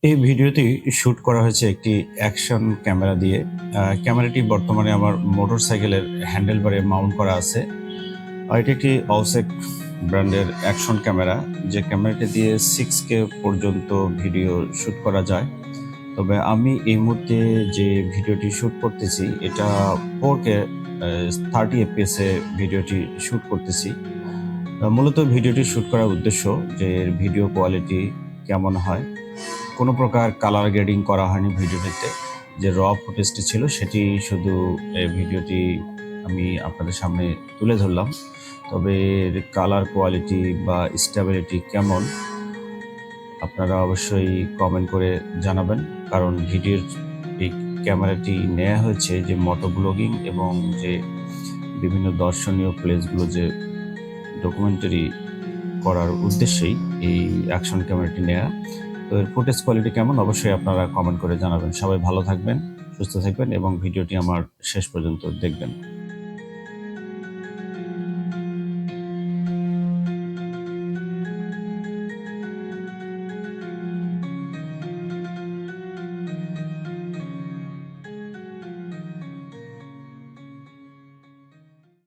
এই ভিডিওটি শুট করা হয়েছে একটি অ্যাকশন ক্যামেরা দিয়ে। ক্যামেরাটি বর্তমানে আমার মোটরসাইকেলের হ্যান্ডেলবারে মাউন্ট করা আছে। এটি একটি অওসেক ব্র্যান্ডের অ্যাকশন ক্যামেরা, যে ক্যামেরাটি দিয়ে 6K পর্যন্ত ভিডিও শুট করা যায়। তবে আমি এই মুহূর্তে যে ভিডিওটি শুট করতেছি এটা 4K 30 FPS এ ভিডিওটি শুট করতেছি। মূলত ভিডিওটি শুট করার উদ্দেশ্য যে এর ভিডিও কোয়ালিটি কেমন হয়। কোনো প্রকার কালার গ্রেডিং করা হয়নি ভিডিওটিতে। যে র ফুটেজটি ছিল সেটি শুধু ভিডিওটি আমি আপনাদের সামনে তুলে ধরলাম। তবে এর কালার কোয়ালিটি বা স্টেবিলিটি কেমন আপনারা অবশ্যই কমেন্ট করে জানাবেন। কারণ ভিডিওর এই ক্যামেরাটি নেওয়া হয়েছে যে মোটো ব্লগিং এবং যে বিভিন্ন দর্শনীয় প্লেসগুলো যে ডকুমেন্টারি করার উদ্দেশ্যেই এই অ্যাকশন ক্যামেরাটি নেওয়া। তো এর ফুটেজ কোয়ালিটি কেমন অবশ্যই আপনারা কমেন্ট করে জানাবেন। সবাই ভালো থাকবেন, সুস্থ থাকবেন এবং ভিডিওটি আমার শেষ পর্যন্ত দেখবেন।